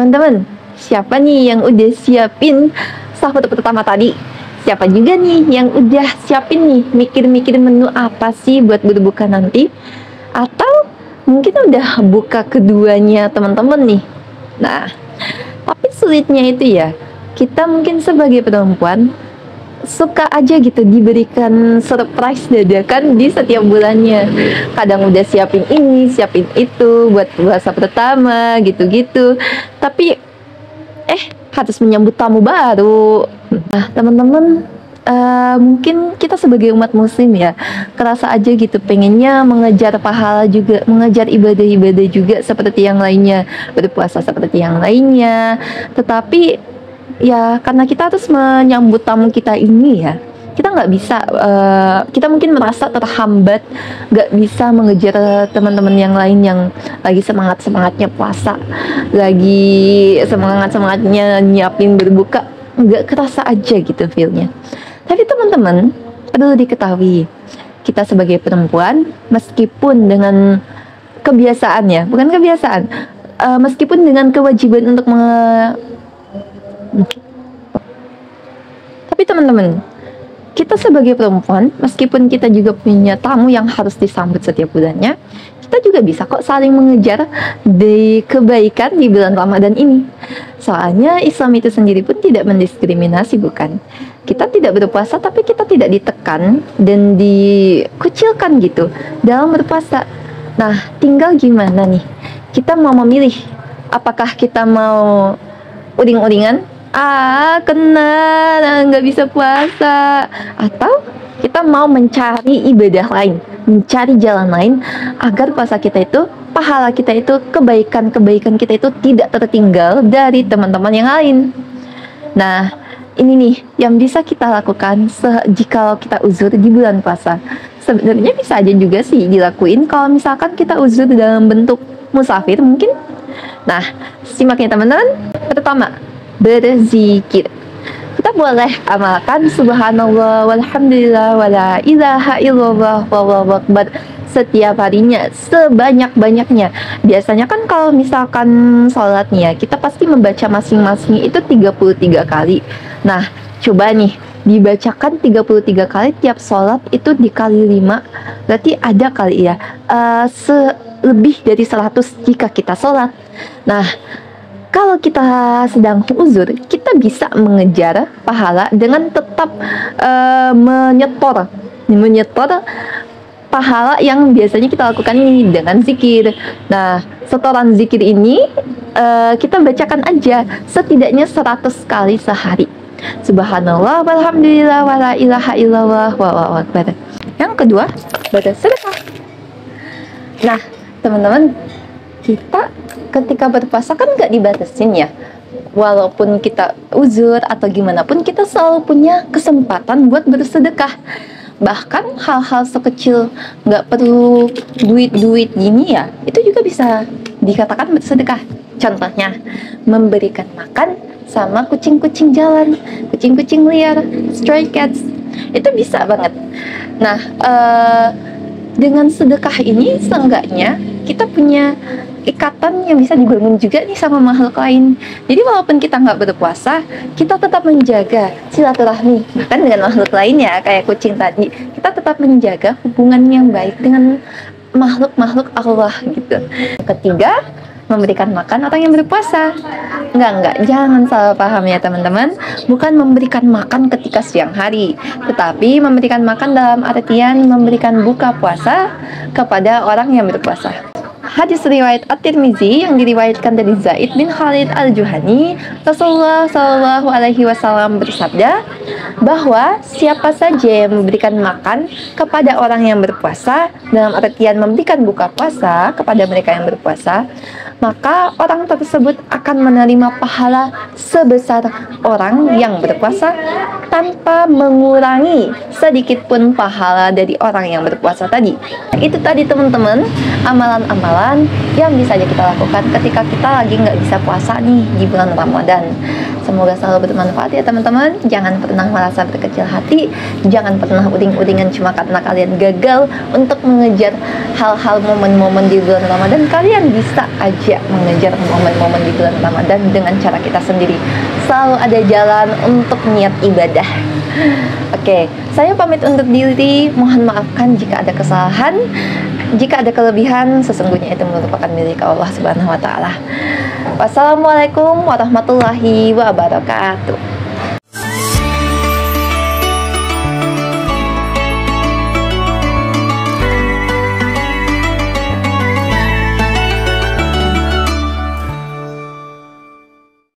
teman-teman, siapa nih yang udah siapin sahur pertama tadi? Siapa juga nih yang udah siapin nih mikir-mikir menu apa sih buat berbuka nanti? Atau mungkin udah buka keduanya teman-teman nih. Nah, tapi sulitnya itu ya, kita mungkin sebagai perempuan suka aja gitu diberikan surprise dadakan di setiap bulannya. Kadang udah siapin ini, siapin itu buat puasa pertama gitu-gitu. Tapi harus menyambut tamu baru. Nah, teman-teman, mungkin kita sebagai umat muslim ya, kerasa aja gitu pengennya mengejar pahala juga, mengejar ibadah-ibadah juga seperti yang lainnya, berpuasa seperti yang lainnya. Tetapi ya karena kita harus menyambut tamu kita ini ya, kita nggak bisa, kita mungkin merasa terhambat, nggak bisa mengejar teman-teman yang lain yang lagi semangat-semangatnya puasa, lagi semangat-semangatnya nyiapin berbuka, nggak kerasa aja gitu feelnya. Tapi teman-teman, perlu diketahui, kita sebagai perempuan, meskipun dengan kebiasaan ya, bukan kebiasaan, meskipun dengan kewajiban untuk tapi teman-teman, kita sebagai perempuan, meskipun kita juga punya tamu yang harus disambut setiap bulannya, kita juga bisa kok saling mengejar di kebaikan di bulan Ramadan ini. Soalnya Islam itu sendiri pun tidak mendiskriminasi, bukan? Kita tidak berpuasa, tapi kita tidak ditekan dan dikucilkan gitu dalam berpuasa. Nah, tinggal gimana nih? Kita mau memilih, apakah kita mau uring-uringan? Kena nggak bisa puasa, atau kita mau mencari ibadah lain, mencari jalan lain agar puasa kita itu, pahala kita itu, kebaikan-kebaikan kita itu tidak tertinggal dari teman-teman yang lain. Nah, ini nih yang bisa kita lakukan jika kita uzur di bulan puasa. Sebenarnya bisa aja juga sih dilakuin kalau misalkan kita uzur dalam bentuk musafir mungkin. Nah, simak ya teman-teman. Pertama, berzikir. Kita boleh amalkan subhanallah walhamdulillah wala ilaha illallah wallahu akbar setiap harinya sebanyak-banyaknya. Biasanya kan kalau misalkan sholatnya, kita pasti membaca masing-masing itu 33 kali. Nah, coba nih dibacakan 33 kali tiap sholat, itu dikali 5, berarti ada kali ya lebih dari 100 jika kita sholat. Nah, kalau kita sedang uzur, kita bisa mengejar pahala dengan tetap menyetor pahala yang biasanya kita lakukan ini dengan zikir. Nah, setoran zikir ini kita bacakan aja setidaknya 100 kali sehari. Subhanallah walhamdulillah wala ilaha illallah wallahu akbar. Yang kedua, bersedekah. Nah, teman-teman, kita ketika berpuasa kan nggak dibatasin ya, walaupun kita uzur atau gimana pun kita selalu punya kesempatan buat bersedekah. Bahkan hal-hal sekecil nggak perlu duit gini ya, itu juga bisa dikatakan bersedekah. Contohnya memberikan makan sama kucing-kucing jalan, kucing-kucing liar, stray cats, itu bisa banget. Nah, dengan sedekah ini seenggaknya kita punya ikatan yang bisa dibangun juga nih sama makhluk lain. Jadi walaupun kita nggak berpuasa, kita tetap menjaga silaturahmi bahkan dengan makhluk lain ya, kayak kucing tadi. Kita tetap menjaga hubungan yang baik dengan makhluk-makhluk Allah gitu. Ketiga, memberikan makan orang yang berpuasa. Enggak, jangan salah paham ya teman-teman. Bukan memberikan makan ketika siang hari, tetapi memberikan makan dalam artian memberikan buka puasa kepada orang yang berpuasa. Hadis riwayat At-Tirmizi yang diriwayatkan dari Zaid bin Khalid Al-Juhani, Rasulullah Shallallahu Alaihi Wasallam bersabda bahwa siapa saja yang memberikan makan kepada orang yang berpuasa, dalam artian memberikan buka puasa kepada mereka yang berpuasa, maka orang tersebut akan menerima pahala sebesar orang yang berpuasa tanpa mengurangi sedikit pun pahala dari orang yang berpuasa tadi. Itu tadi teman-teman, amalan-amalan amalan yang bisa aja kita lakukan ketika kita lagi nggak bisa puasa nih di bulan Ramadan. Semoga selalu bermanfaat ya teman-teman. Jangan pernah merasa berkecil hati, jangan pernah uding-udingan cuma karena kalian gagal untuk mengejar hal-hal momen-momen di bulan Ramadan. Kalian bisa aja mengejar momen-momen di bulan Ramadan dengan cara kita sendiri. Selalu ada jalan untuk niat ibadah. Oke, saya pamit undur diri. Mohon maafkan jika ada kesalahan. Jika ada kelebihan, sesungguhnya itu merupakan milik Allah Subhanahu wa Ta'ala. Wassalamualaikum warahmatullahi wabarakatuh.